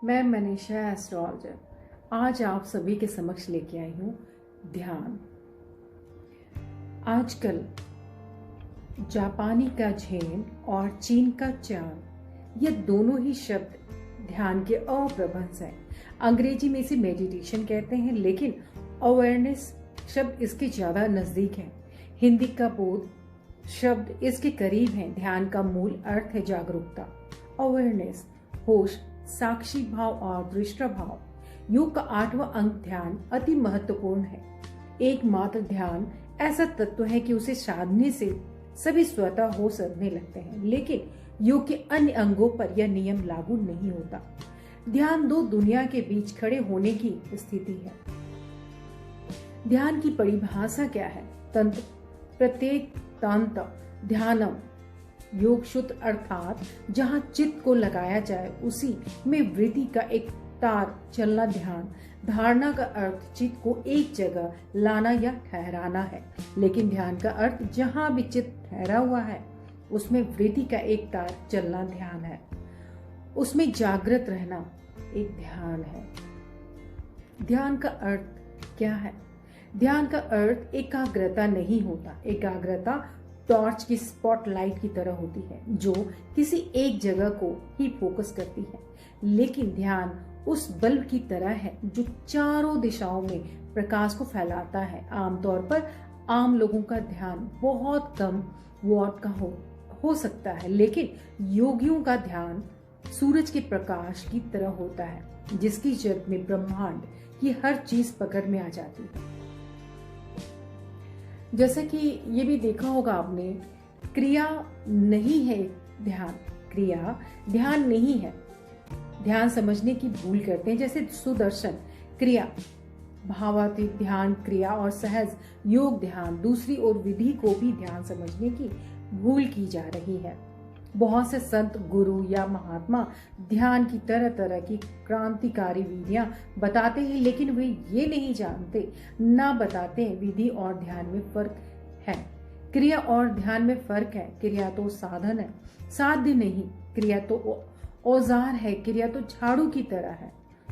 मैं मनीषा एस्ट्रोलॉजर आज आप सभी के समक्ष लेके आई हूँ ध्यान। आजकल जापानी का झेन और चीन का चान, ये दोनों ही शब्द ध्यान के अप्रभंस हैं। अंग्रेजी में इसे मेडिटेशन कहते हैं, लेकिन अवेयरनेस शब्द इसके ज्यादा नजदीक है। हिंदी का बोध शब्द इसके करीब है। ध्यान का मूल अर्थ है जागरूकता, अवेयरनेस, होश, साक्षी भाव और दृष्टा भाव। योग का 8वां अंग ध्यान अति महत्वपूर्ण है। एकमात्र ध्यान ऐसा तत्व है कि उसे साधने से सभी स्वतः हो सकने लगते हैं, लेकिन योग के अन्य अंगों पर यह नियम लागू नहीं होता। ध्यान दो दुनिया के बीच खड़े होने की स्थिति है। ध्यान की परिभाषा क्या है? तंत्र प्रत्येक तंत्र ध्यानम, योग शुद्ध अर्थात जहाँ चित्त को लगाया जाए उसी में वृत्ति का एक तार चलना ध्यान। धारणा का अर्थ चित्त को एक जगह लाना या ठहराना है, लेकिन ध्यान का अर्थ जहाँ भी चित्त ठहरा हुआ है उसमें वृत्ति का एक तार चलना ध्यान है। उसमें जागृत रहना एक ध्यान है। ध्यान का अर्थ क्या है? ध्यान का अर्थ एकाग्रता नहीं होता। एकाग्रता टॉर्च की स्पॉटलाइट की तरह होती है जो किसी एक जगह को ही फोकस करती है, लेकिन ध्यान उस बल्ब की तरह है जो चारों दिशाओं में प्रकाश को फैलाता है। आमतौर पर आम लोगों का ध्यान बहुत कम वॉट का हो सकता है, लेकिन योगियों का ध्यान सूरज के प्रकाश की तरह होता है, जिसकी जद में ब्रह्मांड की हर चीज पकड़ में आ जाती है। जैसे कि ये भी देखा होगा आपने, क्रिया नहीं है ध्यान, क्रिया ध्यान नहीं है। ध्यान समझने की भूल करते हैं, जैसे सुदर्शन क्रिया, भावातीत ध्यान क्रिया और सहज योग ध्यान। दूसरी ओर विधि को भी ध्यान समझने की भूल की जा रही है। बहुत से संत, गुरु या महात्मा ध्यान की तरह तरह की क्रांतिकारी विधियां बताते हैं, लेकिन वे ये नहीं जानते, ना बताते हैं विधि और ध्यान में फर्क है। क्रिया और ध्यान में फर्क है। क्रिया तो साधन है, साध्य नहीं। क्रिया तो औजार है, क्रिया तो झाड़ू की तरह है।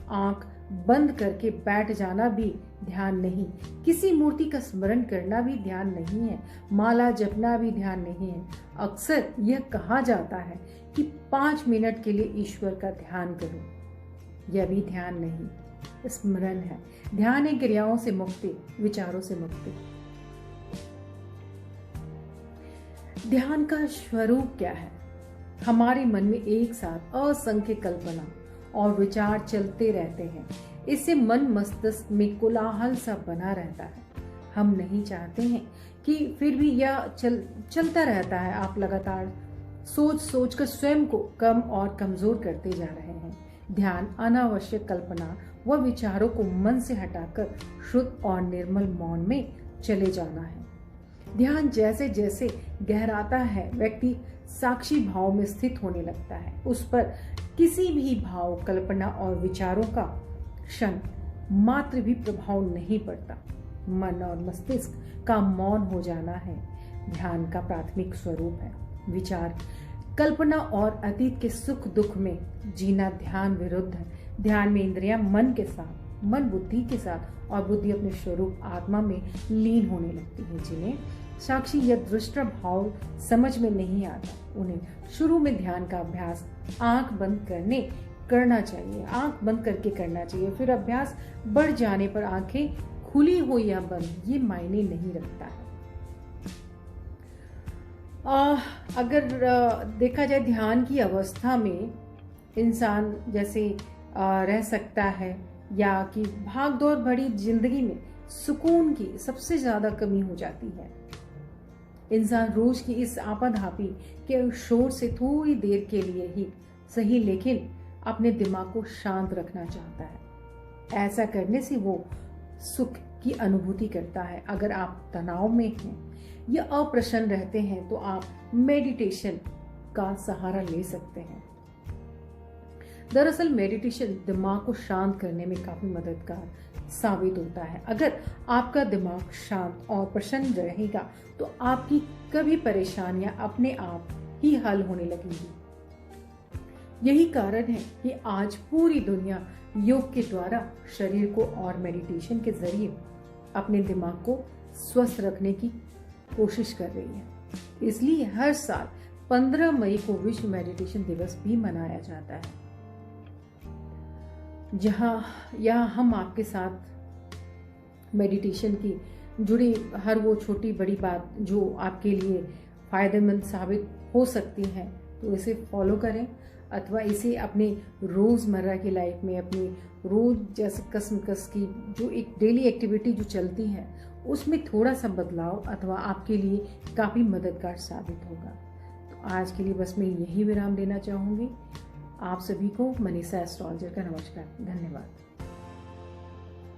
आंख बंद करके बैठ जाना भी ध्यान नहीं। किसी मूर्ति का स्मरण करना भी ध्यान नहीं है। माला जपना भी ध्यान नहीं है। अक्सर यह कहा जाता है कि 5 मिनट के लिए ईश्वर का ध्यान करो, यह भी ध्यान नहीं, स्मरण है। ध्यान है क्रियाओं से मुक्ति, विचारों से मुक्ति। ध्यान का स्वरूप क्या है? हमारे मन में एक साथ असंख्य कल्पना और विचार चलते रहते हैं। इससे मन मस्तिष्क में कोलाहल सा बना रहता है। हम नहीं चाहते हैं कि फिर भी यह चलता रहता है। आप लगातार सोच सोच कर स्वयं को कम और कमजोर करते जा रहे हैं। ध्यान अनावश्यक कल्पना व विचारों को मन से हटाकर शुद्ध और निर्मल मौन में चले जाना है। ध्यान जैसे जैसे गहराता है, व्यक्ति साक्षी भाव में स्थित होने लगता है। उस पर किसी भी भाव, कल्पना और विचारों का क्षण मात्र भी प्रभाव नहीं पड़ता। मन और मस्तिष्क का मौन हो जाना है ध्यान का प्राथमिक स्वरूप है। विचार, कल्पना और अतीत के सुख दुख में जीना ध्यान विरुद्ध है। ध्यान में इंद्रियां मन के साथ, मन बुद्धि के साथ और बुद्धि अपने स्वरूप आत्मा में लीन होने लगती है। जिन्हें साक्षी या दृष्टा भाव समझ में नहीं आता, उन्हें शुरू में ध्यान का अभ्यास आंख बंद करना चाहिए। आंख बंद करके करना चाहिए। फिर अभ्यास बढ़ जाने पर आंखें खुली हो या बंद, ये मायने नहीं रखता है। अगर देखा जाए ध्यान की अवस्था में इंसान जैसे रह सकता है, या कि भाग दौड़ भरी जिंदगी में सुकून की सबसे ज्यादा कमी हो जाती है। इंसान रोज की इस आपाधापी के शोर से थोड़ी देर के लिए ही सही, लेकिन अपने दिमाग को शांत रखना चाहता है। ऐसा करने से वो सुख की अनुभूति करता है। अगर आप तनाव में हैं या अप्रसन्न रहते हैं तो आप मेडिटेशन का सहारा ले सकते हैं। दरअसल मेडिटेशन दिमाग को शांत करने में काफी मददगार साबित होता है। अगर आपका दिमाग शांत और प्रसन्न रहेगा तो आपकी कभी परेशानियां अपने आप ही हल होने लगेंगी। यही कारण है कि आज पूरी दुनिया योग के द्वारा शरीर को और मेडिटेशन के जरिए अपने दिमाग को स्वस्थ रखने की कोशिश कर रही है। इसलिए हर साल 15 मई को विश्व मेडिटेशन दिवस भी मनाया जाता है, यहाँ हम आपके साथ मेडिटेशन की जुड़ी हर वो छोटी बड़ी बात जो आपके लिए फायदेमंद साबित हो सकती है, तो इसे फॉलो करें अथवा इसे अपने रोज़मर्रा की लाइफ में, अपनी रोज़ जैसे कसमकस की जो एक डेली एक्टिविटी जो चलती है उसमें थोड़ा सा बदलाव अथवा आपके लिए काफ़ी मददगार साबित होगा। तो आज के लिए बस मैं यही विराम देना चाहूँगी। आप सभी को मनीषा एस्ट्रोलॉजर का नमस्कार। धन्यवाद।